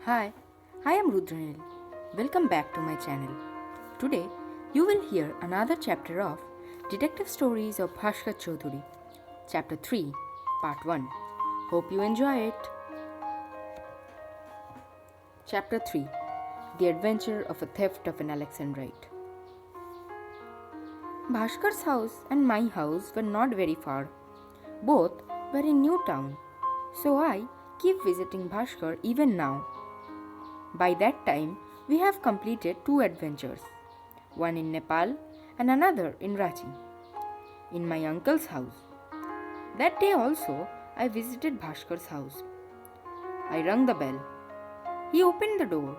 Hi, I am Rudranil. Welcome back to my channel. Today, you will hear another chapter of Detective Stories of Bhashkar Chowdhury, Chapter 3, Part 1. Hope you enjoy it. Chapter 3, The Adventure of a Theft of an Alexandrite. Bhashkar's house and my house were not very far. Both were in New Town, so I keep visiting Bhashkar even now. By that time, we have completed two adventures, one in Nepal and another in Ranchi, in my uncle's house. That day also, I visited Bhaskar's house. I rang the bell. He opened the door.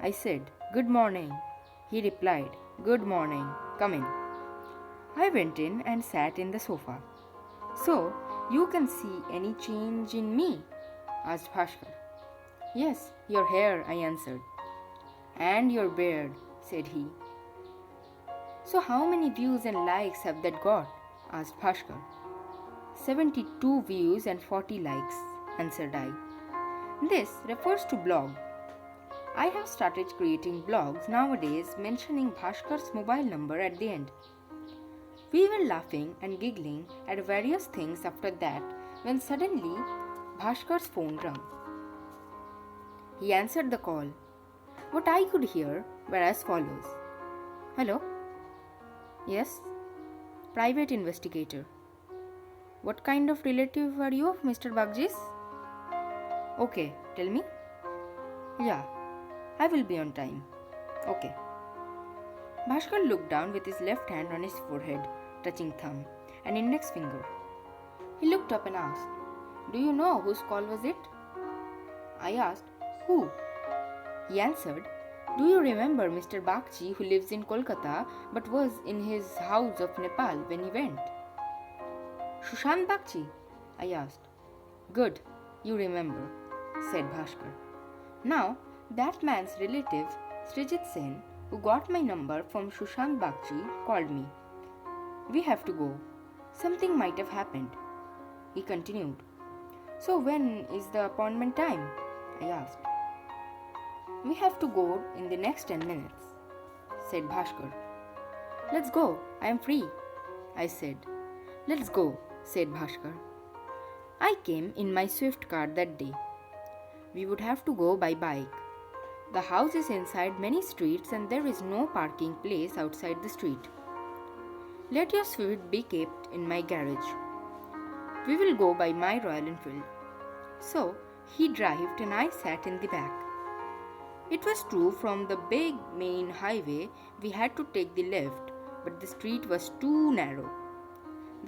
I said, "Good morning." He replied, "Good morning. Come in." I went in and sat in the sofa. "So, you can see any change in me?" asked Bhaskar. "Yes, your hair," I answered. "And your beard," said he. "So how many views and likes have that got?" asked Bhaskar. 72 views and 40 likes, answered I. This refers to blog. I have started creating blogs nowadays mentioning Bhaskar's mobile number at the end. We were laughing and giggling at various things after that when suddenly Bhaskar's phone rang. He answered the call. What I could hear were as follows. "Hello? Yes? Private investigator. What kind of relative are you of Mr. Bagji's? Okay, tell me." "Yeah, I will be on time." "Okay." Bhaskar looked down with his left hand on his forehead, touching thumb and index finger. He looked up and asked, "Do you know whose call was it?" I asked, "Who?" He answered, "Do you remember Mr. Bagchi who lives in Kolkata but was in his house of Nepal when he went?" "Sushant Bagchi?" I asked. "Good, you remember," said Bhaskar. "Now, that man's relative, Srijit Sen, who got my number from Sushant Bagchi, called me. We have to go. Something might have happened." He continued. "So when is the appointment time?" I asked. "We have to go in the next 10 minutes, said Bhaskar. "Let's go, I am free," I said. "Let's go," said Bhaskar. I came in my swift car that day. We would have to go by bike. The house is inside many streets and there is no parking place outside the street. "Let your Swift be kept in my garage. We will go by my Royal Enfield." So he drove and I sat in the back. It was true from the big main highway we had to take the left, but the street was too narrow.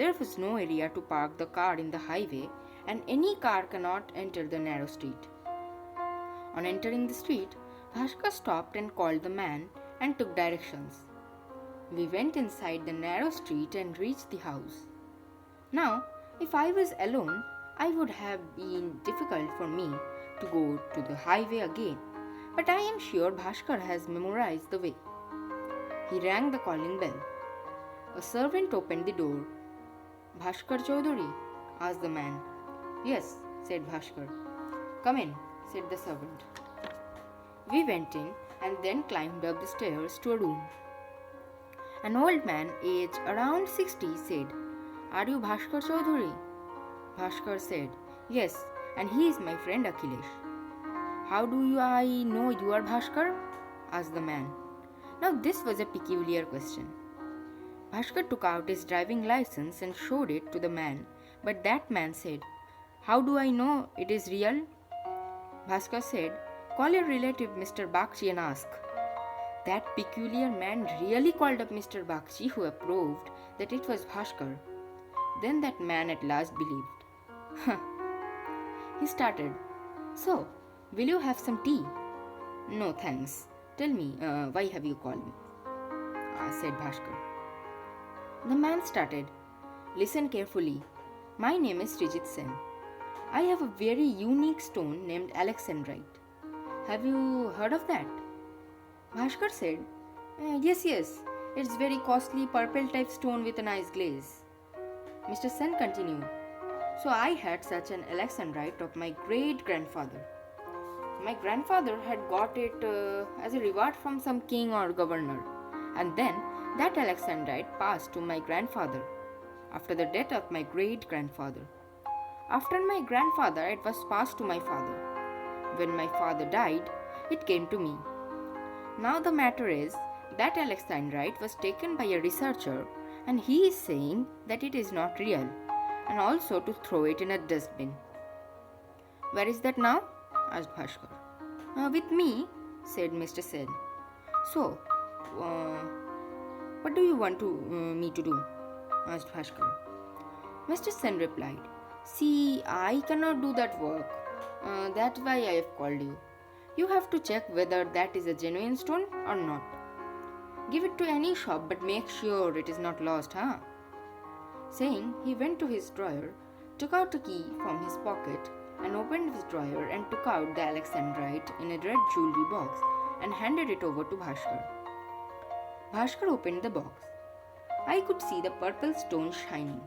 There was no area to park the car in the highway and any car cannot enter the narrow street. On entering the street, Bhaskar stopped and called the man and took directions. We went inside the narrow street and reached the house. Now, if I was alone, I would have been difficult for me to go to the highway again, but I am sure Bhaskar has memorized the way. He rang the calling bell. A servant opened the door. "Bhashkar Chowdhury?" asked the man. "Yes," said Bhaskar. "Come in," said the servant. We went in and then climbed up the stairs to a room. An old man, aged around 60, said, "Are you Bhashkar Chowdhury?" Bhaskar said, "Yes, and he is my friend Akhilesh." "How do I know you are Bhaskar?" asked the man. Now this was a peculiar question. Bhaskar took out his driving license and showed it to the man, but that man said, "How do I know it is real?" Bhaskar said, "Call your relative Mr. Bagchi and ask." That peculiar man really called up Mr. Bagchi, who approved that it was Bhaskar. Then that man at last believed. He started, "So, will you have some tea?" "No, thanks. Tell me, why have you called me?" Said Bhaskar. The man started, "Listen carefully. My name is Srijit Sen. I have a very unique stone named Alexandrite. Have you heard of that?" Bhaskar said, Yes, it's very costly purple type stone with a nice glaze." Mr. Sen continued, "So I had such an Alexandrite of my great grandfather." My grandfather had got it as a reward from some king or governor, and then that Alexandrite passed to my grandfather after the death of my great grandfather. After my grandfather, it was passed to my father. When my father died, it came to me. Now the matter is that Alexandrite was taken by a researcher, and he is saying that it is not real, and also to throw it in a dustbin. Where is that now? Asked Bhashkar. With me, said Mr. Sen. So, what do you want me to do? Asked Bhashkar. Mr. Sen replied, See, I cannot do that work. That's why I have called you. You have to check whether that is a genuine stone or not. Give it to any shop, but make sure it is not lost, huh? Saying, he went to his drawer, took out a key from his pocket, and opened his drawer and took out the Alexandrite in a red jewelry box and handed it over to Bhashkar. Bhashkar opened the box. I could see the purple stone shining.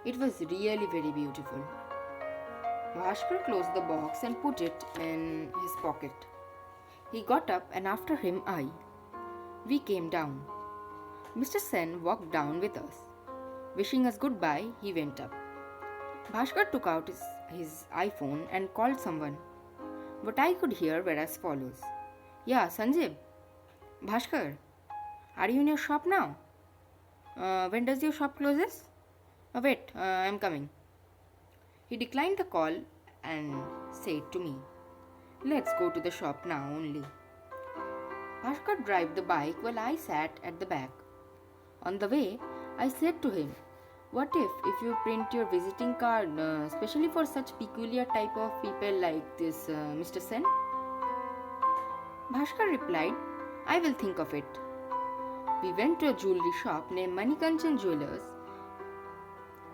It was really very beautiful. Bhashkar closed the box and put it in his pocket. He got up and after him I. We came down. Mr. Sen walked down with us. Wishing us goodbye, he went up. Bhashkar took out his iPhone and called someone. What I could hear were as follows. Yeah, Sanjib. Bhashkar, are you in your shop now? When does your shop closes? Wait, I'm coming. He declined the call and said to me, Let's go to the shop now only. Bhashkar drove the bike while I sat at the back. On the way, I said to him, What if you print your visiting card, especially for such peculiar type of people like this Mr. Sen? Bhashkar replied, I will think of it. We went to a jewelry shop named Manikanchan Jewelers.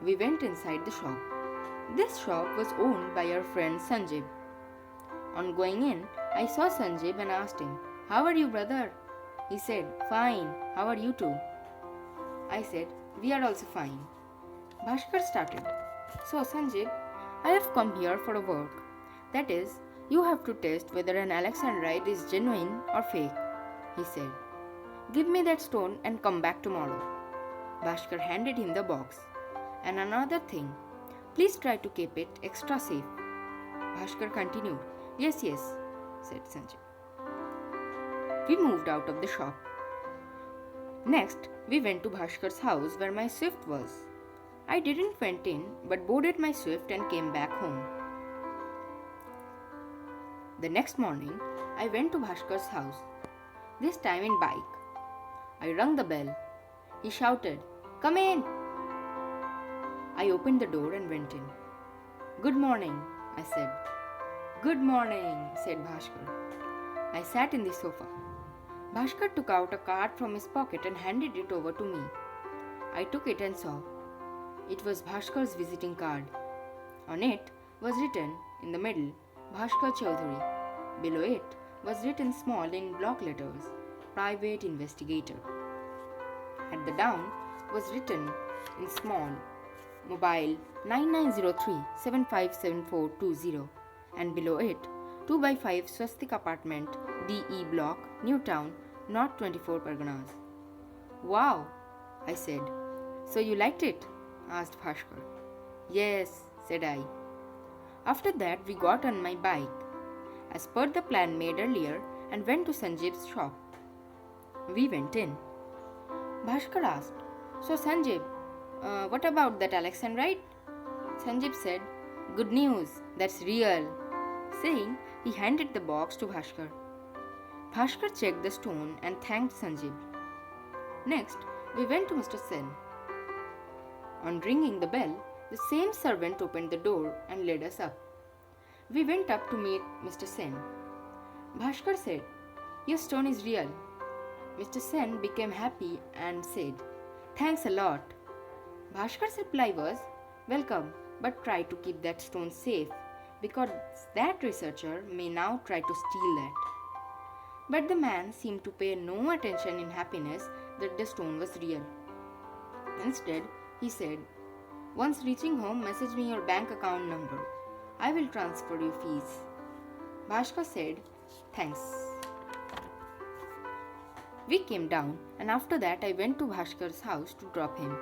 We went inside the shop. This shop was owned by our friend Sanjib. On going in, I saw Sanjib and asked him, How are you, brother? He said, Fine. How are you too? I said, We are also fine. Bhashkar started. So, Sanjib, I have come here for a work. That is, you have to test whether an Alexandrite is genuine or fake. He said, Give me that stone and come back tomorrow. Bhashkar handed him the box. And another thing, please try to keep it extra safe. Bhashkar continued. Yes, said Sanjay. We moved out of the shop. Next, we went to Bhashkar's house where my Swift was. I didn't went in but boarded my Swift and came back home. The next morning, I went to Bhashkar's house, this time in bike. I rang the bell. He shouted, Come in! I opened the door and went in. Good morning, I said. Good morning, said Bhashkar. I sat in the sofa. Bhashkar took out a card from his pocket and handed it over to me. I took it and saw. It was Bhaskar's visiting card. On it was written, in the middle, Bhashkar Chowdhury. Below it was written small in block letters, Private Investigator. At the down was written in small, Mobile 9903-757420, and below it, 2x5 Swastik Apartment, DE Block, Newtown, North 24 Parganas. Wow, I said. So you liked it? Asked Bhashkar. Yes, said I. After that, we got on my bike, as per the plan made earlier, and went to Sanjib's shop. We went in. Bhashkar asked, So Sanjib, what about that Alexandrite? Sanjib said, Good news, that's real. Saying, he handed the box to Bhashkar. Bhashkar checked the stone and thanked Sanjib. Next, we went to Mr. Sen. On ringing the bell, the same servant opened the door and led us up. We went up to meet Mr. Sen. Bhashkar said, Your stone is real. Mr. Sen became happy and said, Thanks a lot. Bhaskar's reply was, Welcome, but try to keep that stone safe because that researcher may now try to steal that. But the man seemed to pay no attention in happiness that the stone was real. Instead, he said, Once reaching home, message me your bank account number. I will transfer your fees. Bhashkar said, "Thanks." We came down, and after that I went to Bhaskar's house to drop him.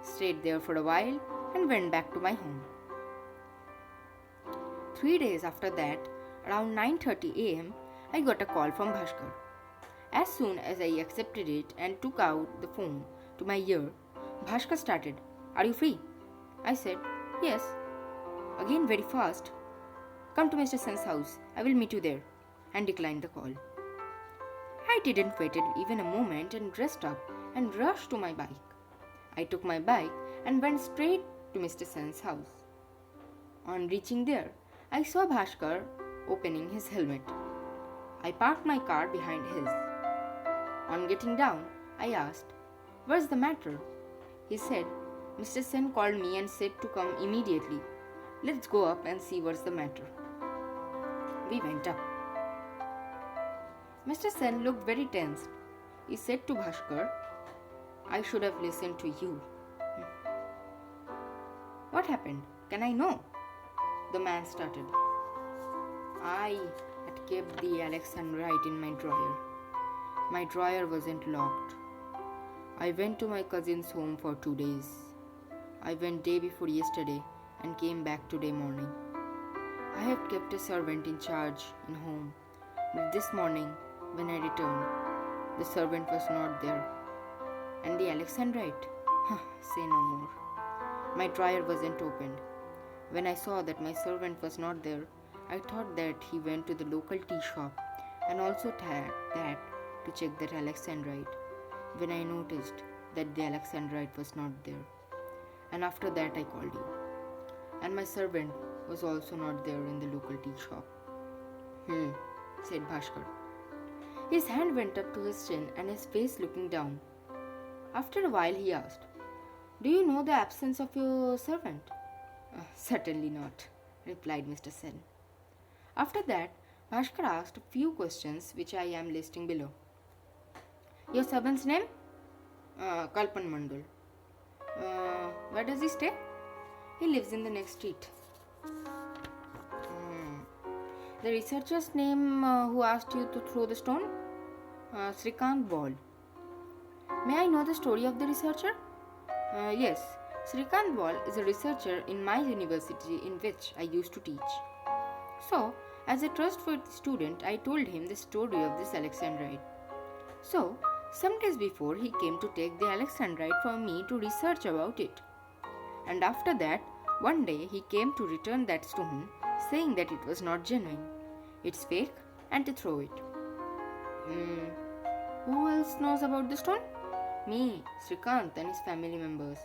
Stayed there for a while and went back to my home. 3 days after that, around 9:30 a.m., I got a call from Bhashkar. As soon as I accepted it and took out the phone to my ear, Bhashkar started, "Are you free?" I said, "Yes." Again very fast, "Come to Mr. Sen's house. I will meet you there," and declined the call. I didn't wait even a moment and dressed up and rushed to my bike. I took my bike and went straight to Mr. Sen's house. On reaching there, I saw Bhashkar opening his helmet. I parked my car behind his. On getting down, I asked, "What's the matter?" He said, "Mr. Sen called me and said to come immediately. Let's go up and see what's the matter." We went up. Mr. Sen looked very tense. He said to Bhashkar, "I should have listened to you." "What happened? Can I know?" The man started. "I had kept the Alexandrite in my drawer. My drawer wasn't locked. I went to my cousin's home for 2 days. I went day before yesterday and came back today morning. I had kept a servant in charge in home, but this morning when I returned, the servant was not there. And the Alexandrite? Say no more. My drawer wasn't opened. When I saw that my servant was not there, I thought that he went to the local tea shop and also tagged that to check that Alexandrite. When I noticed that the Alexandrite was not there, and after that I called you. And my servant was also not there in the local tea shop." Said Bhashkar. His hand went up to his chin and his face looking down. After a while he asked, "Do you know the absence of your servant?" "Certainly not," replied Mr. Sen. After that, Bhashkar asked a few questions which I am listing below. "Your servant's name?" "Kalpan Mandal." "Where does he stay?" "He lives in the next street." "The researcher's name who asked you to throw the stone?" "Srikant Ball." "May I know the story of the researcher?" "Yes, Srikant Ball is a researcher in my university in which I used to teach. So, as a trustworthy student, I told him the story of this Alexandrite. So, some days before, he came to take the Alexandrite from me to research about it. And after that, one day he came to return that stone, saying that it was not genuine, it's fake, and to throw it." "Who else knows about the stone?" "Me, Srikant, and his family members.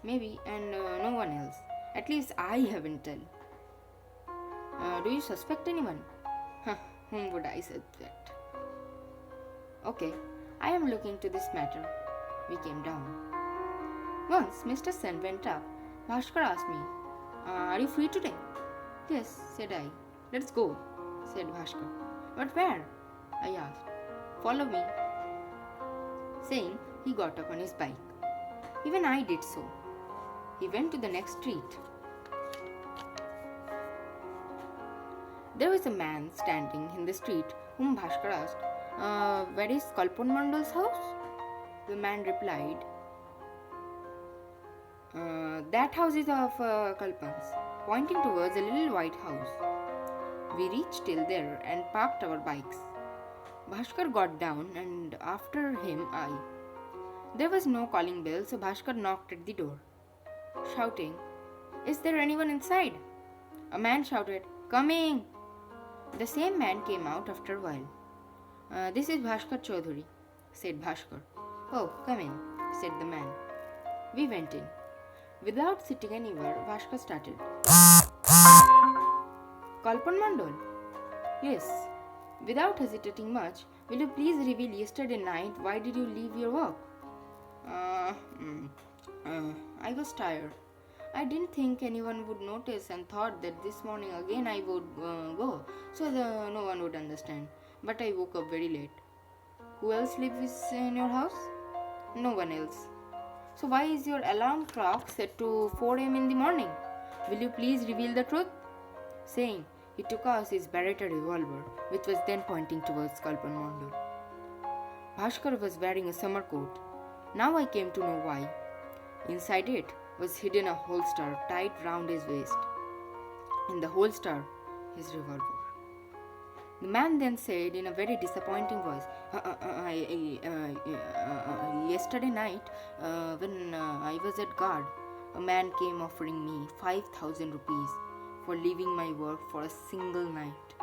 Maybe, and no one else. At least I haven't told." "Do you suspect anyone?" "Whom would I suspect?" "Okay, I am looking to this matter." We came down. Once Mr. Sen went up, Bhashkar asked me, "Are you free today?" "Yes," said I. "Let's go," said Bhashkar. "But where?" I asked. "Follow me." Saying, he got up on his bike. Even I did so. He went to the next street. There was a man standing in the street whom Bhashkar asked, "Where is Kalpan Mandal's house?" The man replied, "That house is of Kalpan's," pointing towards a little white house. We reached till there and parked our bikes. Bhashkar got down and after him I. There was no calling bell, so Bhashkar knocked at the door, shouting, "Is there anyone inside?" A man shouted, "Coming!" The same man came out after a while. "This is Bhashkar Chowdhury," said Bhashkar. "Oh, come in," said the man. We went in. Without sitting anywhere, Bhashkar started. "Kalpan Mandal?" "Yes." Without hesitating much, "Will you please reveal yesterday night why did you leave your work?" I was tired. I didn't think anyone would notice and thought that this morning again I would go, so no one would understand. But I woke up very late." "Who else lives in your house?" "No one else." "So why is your alarm clock set to 4 a.m. in the morning? Will you please reveal the truth?" Saying, He took out his Beretta revolver, which was then pointing towards Kalpan Mondal. Bhaskar was wearing a summer coat. Now I came to know why. Inside it was hidden a holster tied round his waist. In the holster, his revolver. The man then said in a very disappointing voice, yesterday night, when I was at guard, a man came offering me 5,000 rupees for leaving my work for a single night.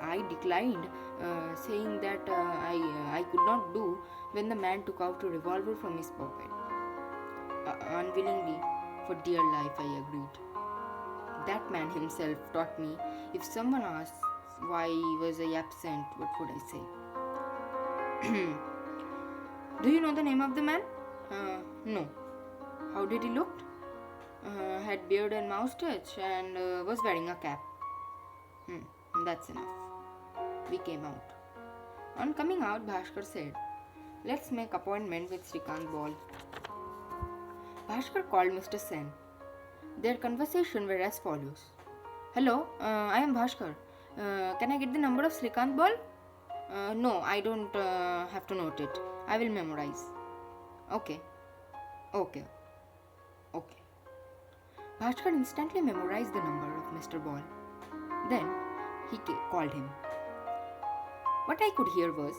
I declined, saying that I could not do when the man took out a revolver from his pocket. Unwillingly, for dear life, I agreed. That man himself taught me, if someone asks why was I absent, what would I say? Do you know the name of the man? No. How did he look? Had beard and moustache and was wearing a cap. That's enough. We came out. On coming out, Bhaskar said, let's make appointment with Srikant Ball. Bhaskar called Mr. Sen. Their conversation were as follows. Hello, I am Bhaskar. Can I get the number of Srikant Ball? No, I don't have to note it. I will memorize. Okay. Bhaskar instantly memorized the number of Mr. Ball. Then he called him. What I could hear was,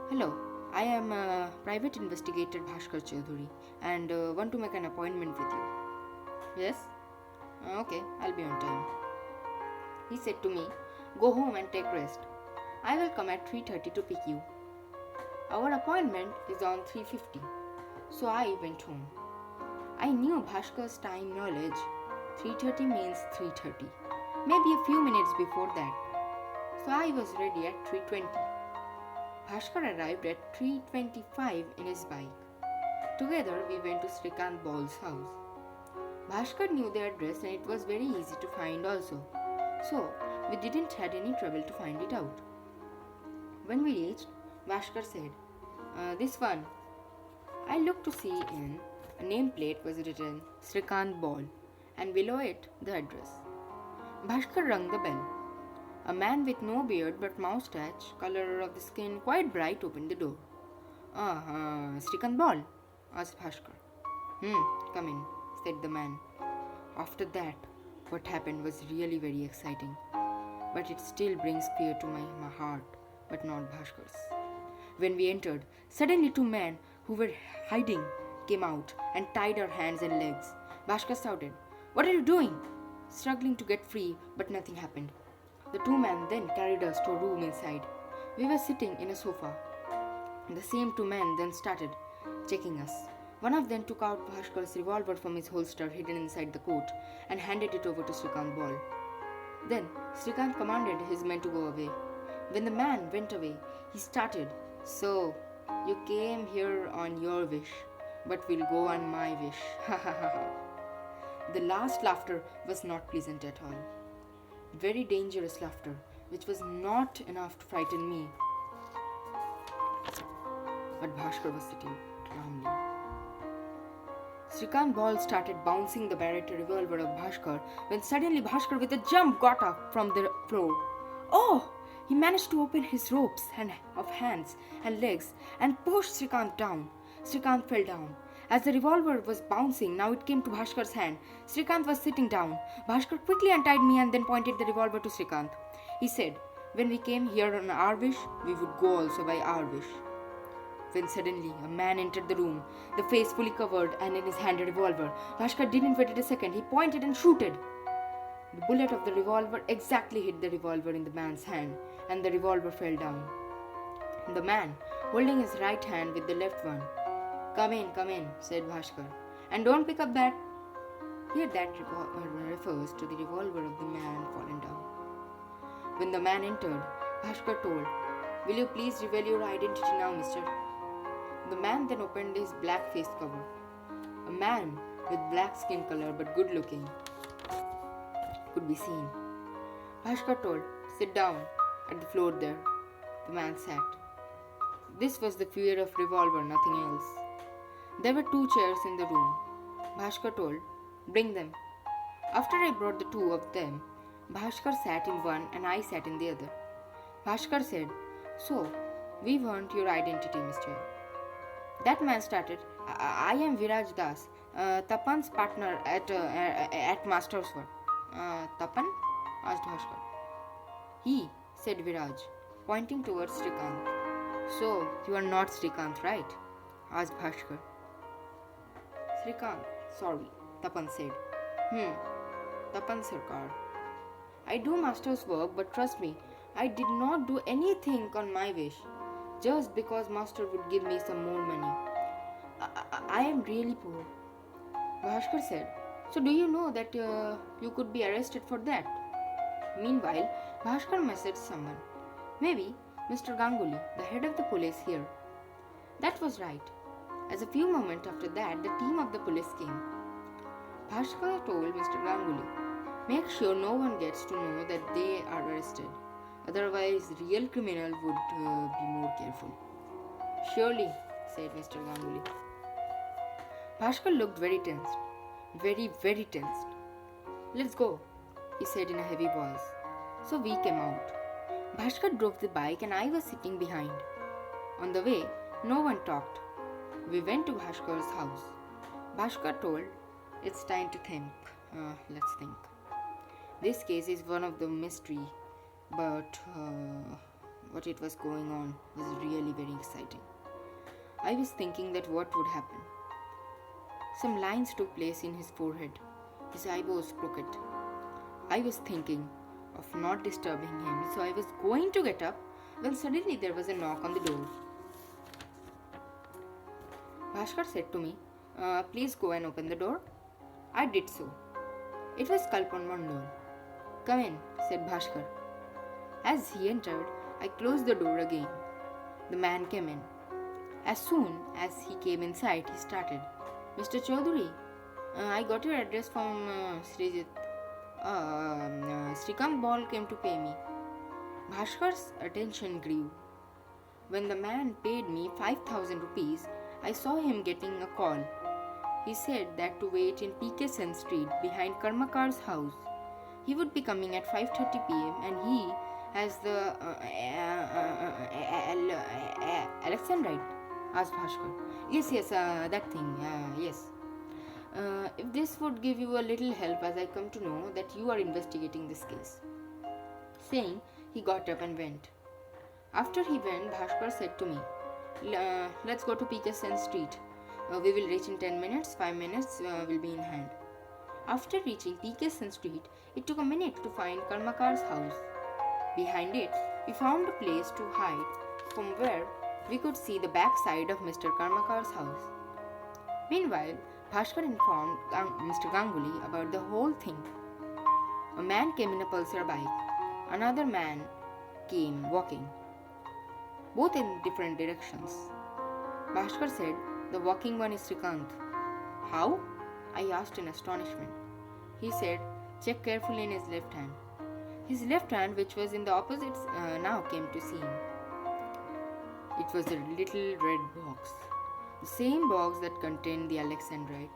hello, I am Private Investigator Bhashkar Chowdhury and want to make an appointment with you. Yes? Okay, I'll be on time. He said to me, go home and take rest. I will come at 3:30 to pick you. Our appointment is on 3:50. So I went home. I knew Bhaskar's time knowledge. 3:30 means 3:30. Maybe a few minutes before that. So I was ready at 3:20. Bhaskar arrived at 3:25 in his bike. Together we went to Srikant Ball's house. Bhaskar knew the address and it was very easy to find also. So we didn't have any trouble to find it out. When we reached, Bhaskar said, this one. I looked to see in a nameplate was written Srikant Ball and below it the address. Bhaskar rang the bell. A man with no beard but moustache, color of the skin quite bright, opened the door. Srikant Ball? Asked Bhaskar. Come in, said the man. After that, what happened was really very exciting. But it still brings fear to my heart, but not Bhaskar's. When we entered, suddenly two men who were hiding came out and tied our hands and legs. Bhaskar shouted, what are you doing? Struggling to get free, but nothing happened. The two men then carried us to a room inside. We were sitting in a sofa. The same two men then started checking us. One of them took out Bhaskar's revolver from his holster hidden inside the coat and handed it over to Srikant Ball. Then Srikant commanded his men to go away. When the man went away, he started, so, you came here on your wish, but we'll go on my wish. The last laughter was not pleasant at all. Very dangerous laughter, which was not enough to frighten me. But Bhaskar was sitting calmly. Srikant Ball started bouncing the Beretta revolver of Bhaskar when suddenly Bhaskar with a jump got up from the floor. Oh! He managed to open his ropes of hands and legs and pushed Srikant down. Srikant fell down. As the revolver was bouncing, now it came to Bhaskar's hand. Srikant was sitting down. Bhaskar quickly untied me and then pointed the revolver to Srikant. He said, when we came here on our wish, we would go also by our wish. When suddenly a man entered the room, the face fully covered and in his hand a revolver. Bhaskar didn't wait a second. He pointed and shooted. The bullet of the revolver exactly hit the revolver in the man's hand and the revolver fell down. The man, holding his right hand with the left one. Come in, said Bhaskar. And don't pick up that. Here that refers to the revolver of the man fallen down. When the man entered, Bhaskar told, will you please reveal your identity now, mister? The man then opened his black face cover. A man with black skin color but good looking could be seen. Bhaskar told, sit down at the floor there. The man sat. This was the fear of revolver, nothing else. There were two chairs in the room. Bhaskar told, bring them. After I brought the two of them, Bhashkar sat in one and I sat in the other. Bhashkar said, "So, we want your identity, Mr. That man started, I am Viraj Das, Tapan's partner at Master's work. Tapan? Asked Bhashkar. He, said Viraj, pointing towards Srikant. So, you are not Srikant, right? Asked Bhashkar. Srikant, sorry, Tapan said. Tapan Sarkar. I do Master's work, but trust me, I did not do anything on my wish, just because Master would give me some more money. I am really poor. Bhashkar said, so do you know that you could be arrested for that? Meanwhile, Bhashkar messaged someone. Maybe Mr. Ganguly, the head of the police here. That was right. As a few moments after that, the team of the police came. Bhashkar told Mr. Ganguly, make sure no one gets to know that they are arrested. Otherwise, real criminal would be more careful. Surely, said Mr. Ganguly. Bhashkar looked very tensed. Very, very tensed. Let's go, he said in a heavy voice. So we came out. Bhashkar drove the bike and I was sitting behind. On the way, no one talked. We went to Bhashkar's house. Bhashkar told, it's time to think. Let's think. This case is one of the mystery, but what it was going on was really very exciting. I was thinking that what would happen. Some lines took place in his forehead. His eyebrows crooked. I was thinking of not disturbing him, so I was going to get up when suddenly there was a knock on the door. Bhashkar said to me, please go and open the door. I did so. It was Kalpan Mandal. Come in, said Bhashkar. As he entered, I closed the door again. The man came in. As soon as he came inside, he started. Mr. Chowdhury, I got your address from Srijit. Srikant Ball came to pay me. Bhaskar's attention grew. When the man paid me 5,000 rupees, I saw him getting a call. He said that to wait in PK Sen Street behind Karmakar's house. He would be coming at 5:30 p.m. and he has the Alexandrite, asked Bhashkar. Yes, that thing, yes. If this would give you a little help as I come to know that you are investigating this case. Saying, he got up and went. After he went, Bhashkar said to me, let's go to PK Sen Street. We will reach in 10 minutes, 5 minutes will be in hand. After reaching PK Sen Street, it took a minute to find Karmakar's house. Behind it, we found a place to hide from where we could see the back side of Mr. Karmakar's house. Meanwhile, Bhashkar informed Mr. Ganguly about the whole thing. A man came in a pulsar bike. Another man came walking, both in different directions. Bhashkar said, the walking one is Srikant. How? I asked in astonishment. He said, check carefully in his left hand. His left hand, which was in the opposite, now came to see him. It was a little red box, the same box that contained the Alexandrite.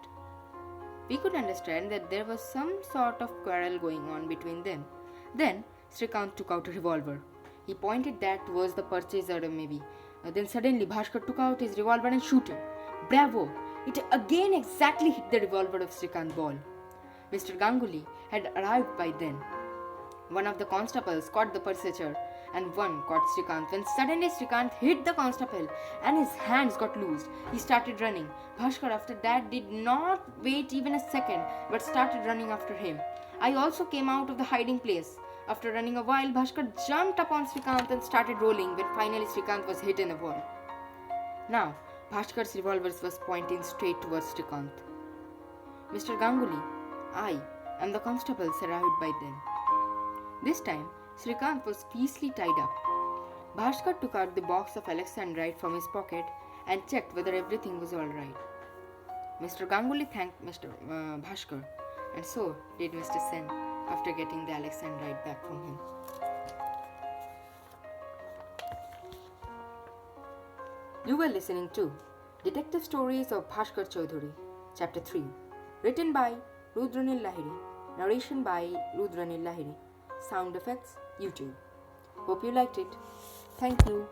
We could understand that there was some sort of quarrel going on between them. Then Srikant took out a revolver. He pointed that towards the purchaser maybe. Then suddenly Bhashkar took out his revolver and shot it. Bravo! It again exactly hit the revolver of Srikant Ball. Mr. Ganguly had arrived by then. One of the constables caught the purchaser and one caught Srikant. When suddenly Srikant hit the constable and his hands got loosed, he started running. Bhashkar after that did not wait even a second but started running after him. I also came out of the hiding place. After running a while, Bhashkar jumped upon Srikant and started rolling when finally Srikant was hit in the wall. Now, Bhashkar's revolver was pointing straight towards Srikant. Mr. Ganguly, I and the constables arrived by then. This time, Srikant was peacefally tied up. Bhashkar took out the box of Alexandrite from his pocket and checked whether everything was all right. Mr. Ganguly thanked Mr. Bhashkar, and so did Mr. Sen after getting the Alexandrite back from him. You were listening to Detective Stories of Bhashkar Chowdhury, Chapter 3, written by Rudranil. Narration by Rudranil. Sound effects YouTube. Hope you liked it. Thank you.